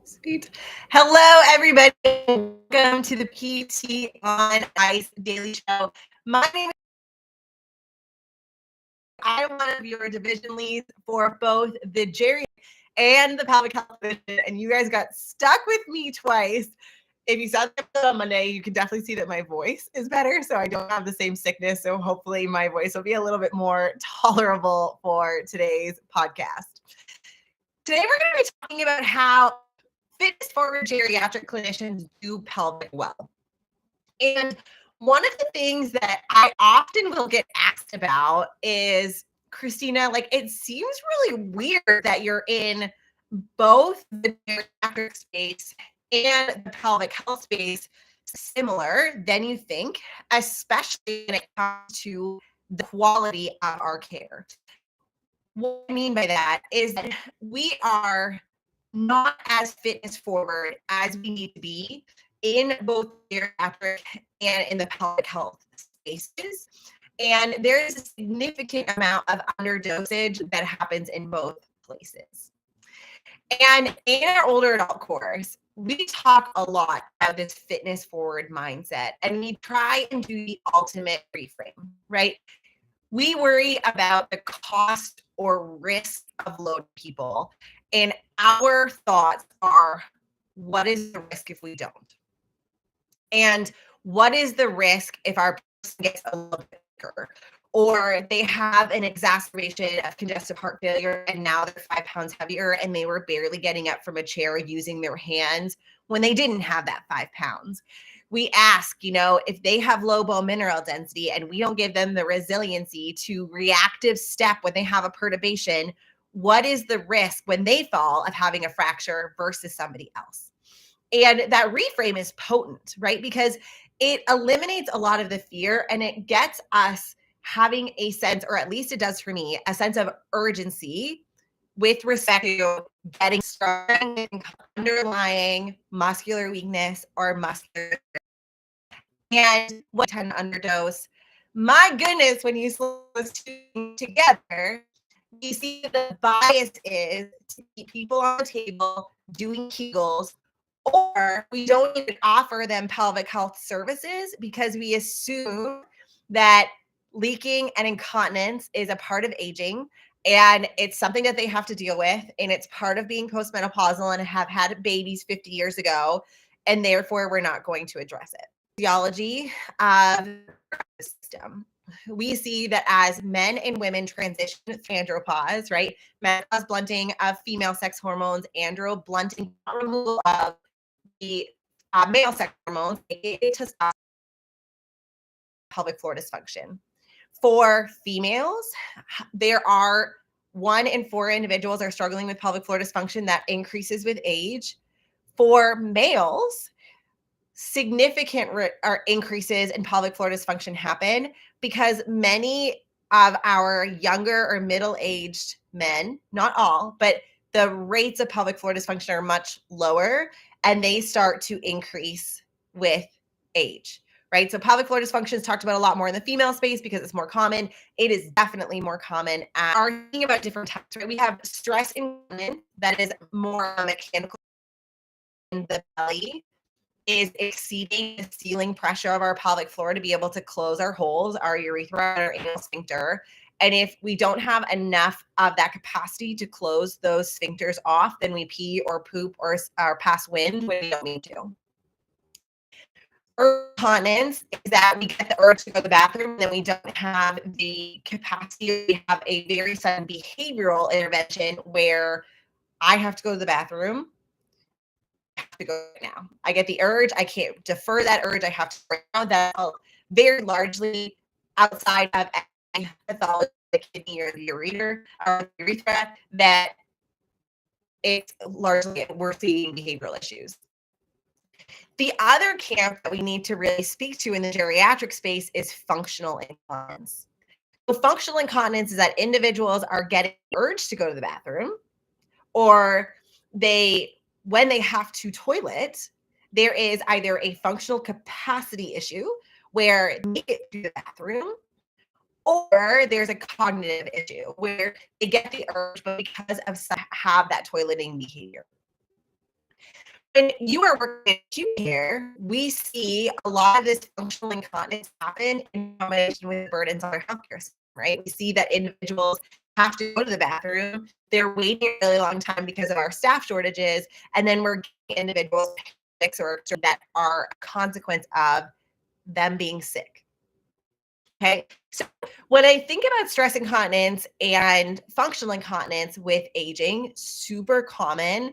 Sweet. Hello, everybody. Welcome to the PT on Ice Daily Show. My name is I'm one of your division leads for both the Geri and the pelvic health division, and you guys got stuck with me twice. If you saw the episode on Monday, you can definitely see that my voice is better, so I don't have the same sickness. So hopefully my voice will be a little bit more tolerable for today's podcast. Today we're going to be talking about how fitness forward geriatric clinicians do pelvic well. And one of the things that I often will get asked about is, Christina, like, it seems really weird that you're in both the geriatric space and the pelvic health space similar than you think, especially when it comes to the quality of our care. What I mean by that is that we are not as fitness forward as we need to be in both geriatric and in the pelvic health spaces. And there is a significant amount of underdosage that happens in both places. And in our older adult course, we talk a lot about this fitness forward mindset, and we try and do the ultimate reframe, right? We worry about the cost or risk of loading people. And our thoughts are, what is the risk if we don't? And what is the risk if our person gets a little bit bigger? Or they have an exacerbation of congestive heart failure and now they're 5 pounds heavier and they were barely getting up from a chair using their hands when they didn't have that 5 pounds. We ask, if they have low bone mineral density and we don't give them the resiliency to reactive step when they have a perturbation, what is the risk when they fall of having a fracture versus somebody else? And that reframe is potent, right? Because it eliminates a lot of the fear and it gets us having a sense, or at least it does for me, a sense of urgency with respect to getting started with underlying muscular weakness or muscular. And what tend to underdose. My goodness, when you slip those two together, you see the bias is to keep people on the table doing Kegels, or we don't even offer them pelvic health services because we assume that leaking and incontinence is a part of aging and it's something that they have to deal with, and it's part of being postmenopausal and have had babies 50 years ago, and therefore we're not going to address it. Physiology of the system. We see that as men and women transition through andropause, right? Menopause blunting of female sex hormones, andro blunting, removal of the male sex hormones, testosterone, pelvic floor dysfunction. For females, there are 1 in 4 individuals are struggling with pelvic floor dysfunction that increases with age. For males, significant increases in pelvic floor dysfunction happen because many of our younger or middle-aged men, not all, but the rates of pelvic floor dysfunction are much lower and they start to increase with age, right? So pelvic floor dysfunction is talked about a lot more in the female space because it's more common. It is definitely more common. Arguing about different types, right? We have stress incontinence that is more mechanical in the belly, is exceeding the ceiling pressure of our pelvic floor to be able to close our holes, our urethra, our anal sphincter. And if we don't have enough of that capacity to close those sphincters off, then we pee or poop or pass wind when we don't need to. Incontinence is that we get the urge to go to the bathroom and then we don't have the capacity. We have a very sudden behavioral intervention where I have to go to the bathroom. To go now. I get the urge. I can't defer that urge. I have to right now. That's very largely outside of any pathology, the kidney or the urethra, that it's largely we're seeing behavioral issues. The other camp that we need to really speak to in the geriatric space is functional incontinence. So functional incontinence is that individuals are getting the urge to go to the bathroom, or when they have to toilet, there is either a functional capacity issue where they get to the bathroom, or there's a cognitive issue where they get the urge, but because of have that toileting behavior. when you are working in acute care, we see a lot of this functional incontinence happen in combination with burdens on our healthcare system, right? We see that individuals have to go to the bathroom. They're waiting a really long time because of our staff shortages. And then we're getting individuals or that are a consequence of them being sick. Okay. So when I think about stress incontinence and functional incontinence with aging, super common.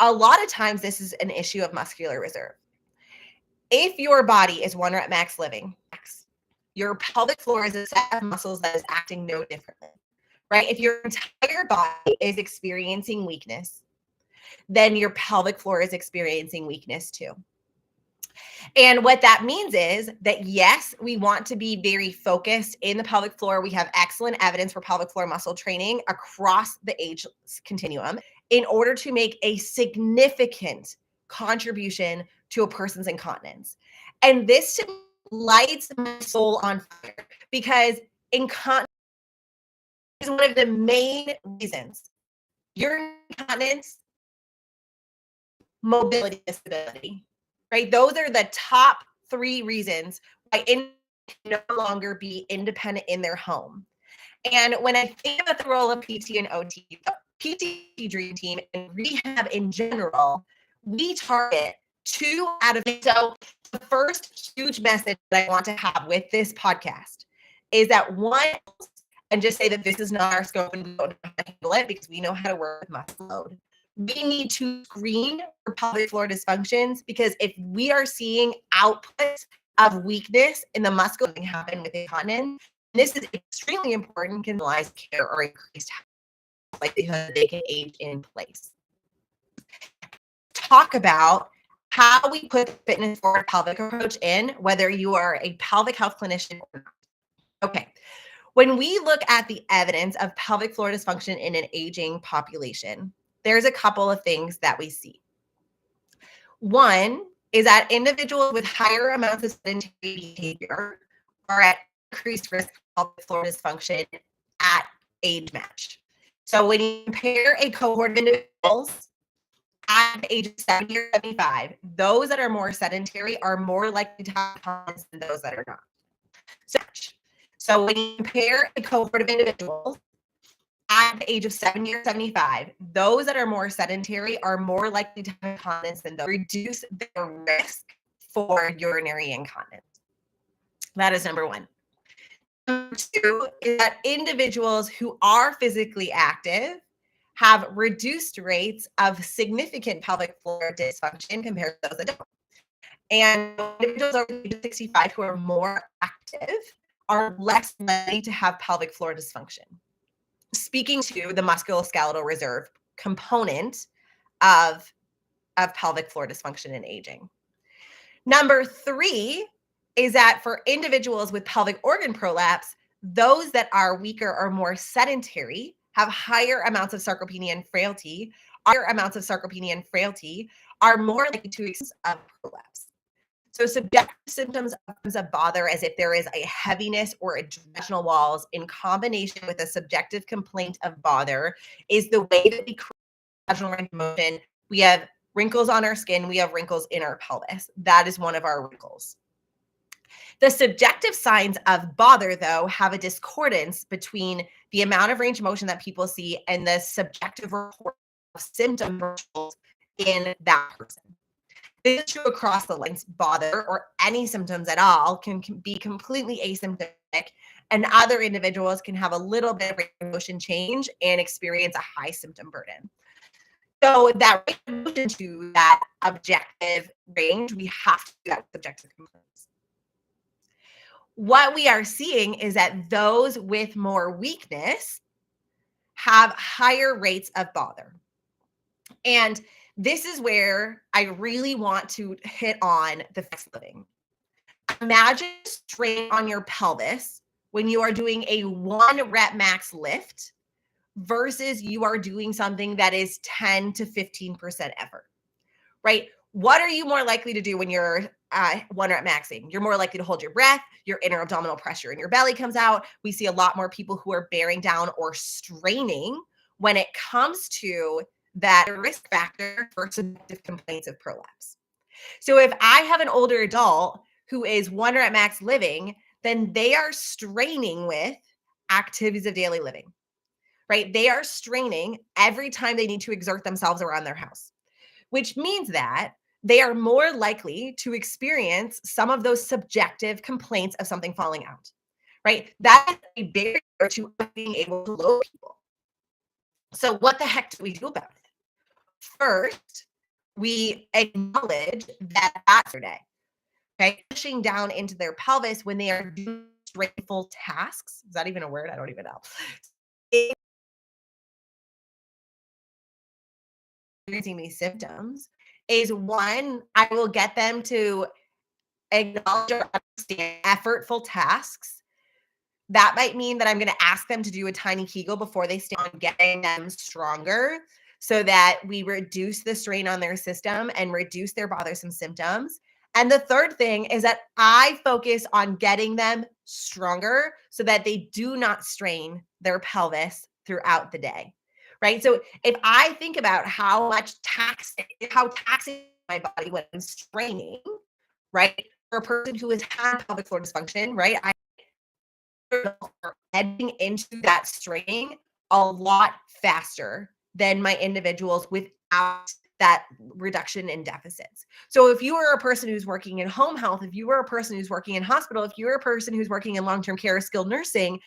A lot of times this is an issue of muscular reserve. If your body is 1 rep max living, your pelvic floor is a set of muscles that is acting no differently, right? If your entire body is experiencing weakness, then your pelvic floor is experiencing weakness too. And what that means is that, yes, we want to be very focused in the pelvic floor. We have excellent evidence for pelvic floor muscle training across the age continuum in order to make a significant contribution to a person's incontinence. And this lights my soul on fire because incontinence is one of the main reasons. Your incontinence, mobility, disability, right? Those are the top 3 reasons why individuals can no longer be independent in their home. And when I think about the role of PT and OT, the PT Dream Team and rehab in general, we target 2 out of. So the first huge message that I want to have with this podcast is that, one, and just say that this is not our scope and we don't know how to handle it because we know how to work with muscle load. We need to screen for pelvic floor dysfunctions because if we are seeing outputs of weakness in the muscle that happen with incontinence, this is extremely important, can realize care or increased likelihood they can age in place. Talk about how we put the fitness forward pelvic approach in, whether you are a pelvic health clinician or not. Okay. When we look at the evidence of pelvic floor dysfunction in an aging population, there's a couple of things that we see. One is that individuals with higher amounts of sedentary behavior are at increased risk of pelvic floor dysfunction at age match. So when you compare a cohort of individuals at the age of 70 or 75, those that are more sedentary are more likely to have incontinence than those that are not. So when you compare a cohort of individuals at the age of 70 or 75, those that are more sedentary are more likely to have incontinence than those. Reduce their risk for urinary incontinence. That is number 1. Number 2 is that individuals who are physically active have reduced rates of significant pelvic floor dysfunction compared to those that don't. And individuals over the age of 65 who are more active are less likely to have pelvic floor dysfunction. Speaking to the musculoskeletal reserve component of pelvic floor dysfunction in aging. Number 3 is that for individuals with pelvic organ prolapse, those that are weaker or more sedentary have higher amounts of sarcopenia and frailty. Higher amounts of sarcopenia and frailty are more likely to experience prolapse. So subjective symptoms of bother, as if there is a heaviness or adrenal walls in combination with a subjective complaint of bother, is the way that we create vaginal range of motion. We have wrinkles on our skin. We have wrinkles in our pelvis. That is one of our wrinkles. The subjective signs of bother, though, have a discordance between the amount of range of motion that people see and the subjective report of symptom in that person. This is true across the lines. Bother or any symptoms at all can be completely asymptomatic, and other individuals can have a little bit of emotion change and experience a high symptom burden. So that emotion to that objective range, we have to do that with subjective complaints. What we are seeing is that those with more weakness have higher rates of bother. And this is where I really want to hit on the flex living. Imagine strain on your pelvis when you are doing a 1 rep max lift versus you are doing something that is 10 to 15% effort, right? What are you more likely to do when you're 1 rep maxing? You're more likely to hold your breath, your inner abdominal pressure in your belly comes out. We see a lot more people who are bearing down or straining when it comes to that a risk factor for subjective complaints of prolapse. So if I have an older adult who is 1 rep max living, then they are straining with activities of daily living, right? They are straining every time they need to exert themselves around their house, which means that they are more likely to experience some of those subjective complaints of something falling out, right? That is a barrier to being able to load people. So what the heck do we do about it? First, we acknowledge that that's their day, okay? Pushing down into their pelvis when they are doing straightful tasks. Is that even a word? I don't even know. Experiencing these symptoms is one, I will get them to acknowledge or understand effortful tasks. That might mean that I'm going to ask them to do a tiny Kegel before they stand on getting them stronger so that we reduce the strain on their system and reduce their bothersome symptoms. And the third thing is that I focus on getting them stronger so that they do not strain their pelvis throughout the day. Right. So if I think about how taxing my body when I'm straining, right? For a person who has had pelvic floor dysfunction, right? Are heading into that straining a lot faster than my individuals without that reduction in deficits. So if you are a person who's working in home health, if you are a person who's working in hospital, if you're a person who's working in long-term care or skilled nursing,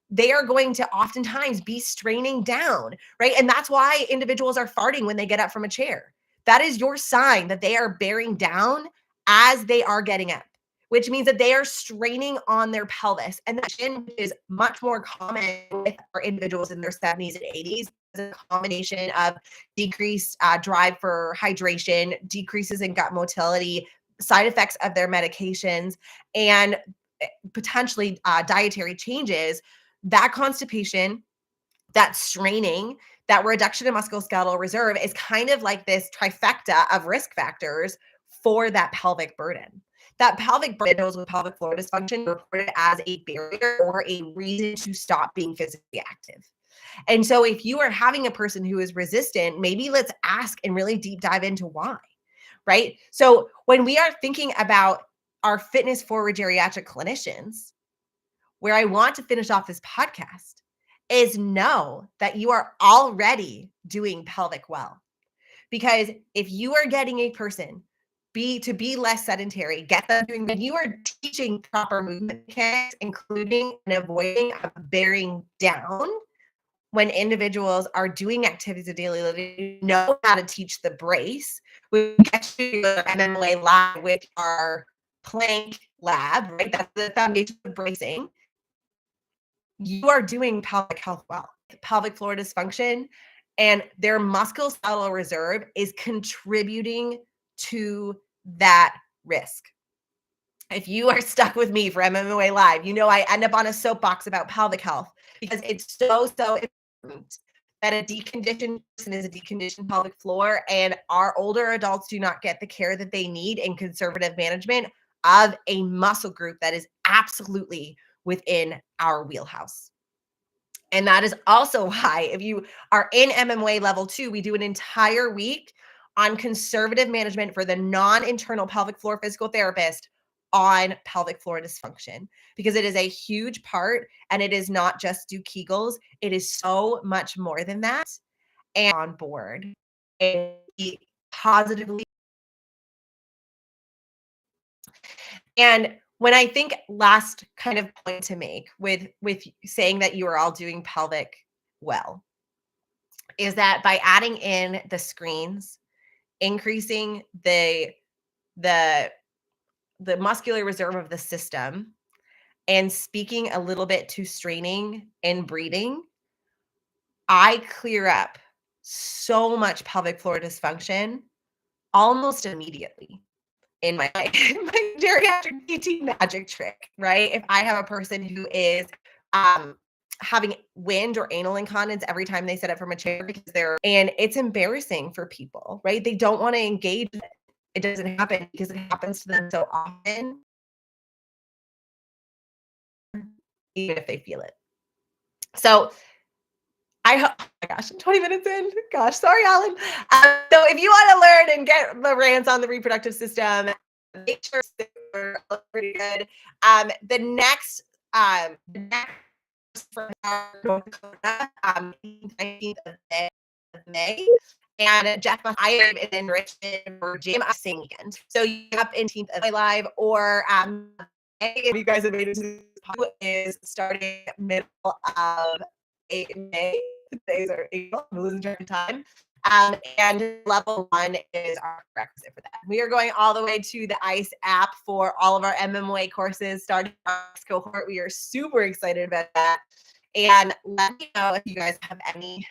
they are going to oftentimes be straining down, right? And that's why individuals are farting when they get up from a chair. That is your sign that they are bearing down as they are getting up, which means that they are straining on their pelvis. And that is much more common with our individuals in their 70s and 80s. A combination of decreased drive for hydration, decreases in gut motility, side effects of their medications, and potentially dietary changes. That constipation, that straining, that reduction in musculoskeletal reserve is kind of like this trifecta of risk factors for that pelvic burden. That pelvic burden with pelvic floor dysfunction reported as a barrier or a reason to stop being physically active. And so if you are having a person who is resistant, maybe let's ask and really deep dive into why, right? So when we are thinking about our fitness forward geriatric clinicians, where I want to finish off this podcast is know that you are already doing pelvic well. Because if you are getting a person to be less sedentary, get them doing, when you are teaching proper movement mechanics, including and avoiding bearing down, when individuals are doing activities of daily living, you know how to teach the brace. We get you the MMA lab with our plank lab, right? That's the foundation of bracing. You are doing pelvic health well. Pelvic floor dysfunction and their musculoskeletal reserve is contributing to that risk. If you are stuck with me for MMA Live, you know I end up on a soapbox about pelvic health because it's so important that a deconditioned person is a deconditioned pelvic floor, and our older adults do not get the care that they need in conservative management of a muscle group that is absolutely within our wheelhouse. And that is also why if you are in MMA level 2, we do an entire week on conservative management for the non-internal pelvic floor physical therapist on pelvic floor dysfunction, because it is a huge part and it is not just do Kegels. It is so much more than that, and on board and be positively. And when I think last kind of point to make with saying that you are all doing pelvic well is that by adding in the screens, increasing the muscular reserve of the system, and speaking a little bit to straining and breathing, I clear up so much pelvic floor dysfunction almost immediately in my my geriatric PT magic trick, right? If I have a person who is having wind or anal incontinence every time they sit up from a chair because and it's embarrassing for people, right? They don't want to engage. It doesn't happen because it happens to them so often, even if they feel it. So Oh my gosh, I'm 20 minutes in. Gosh, sorry, Alan. So if you want to learn and get the rants on the reproductive system, make sure we're pretty good. The next for North Dakota, 19th of May. And Jeff, I am in Richmond, Virginia, same weekend. So you up 18th of May live, or if you guys have made it to this podcast, is starting middle of May. Today's are April. I'm losing track of time. And level 1 is our prerequisite for that. We are going all the way to the ICE app for all of our MMOA courses starting our next cohort. We are super excited about that. And let me know if you guys have any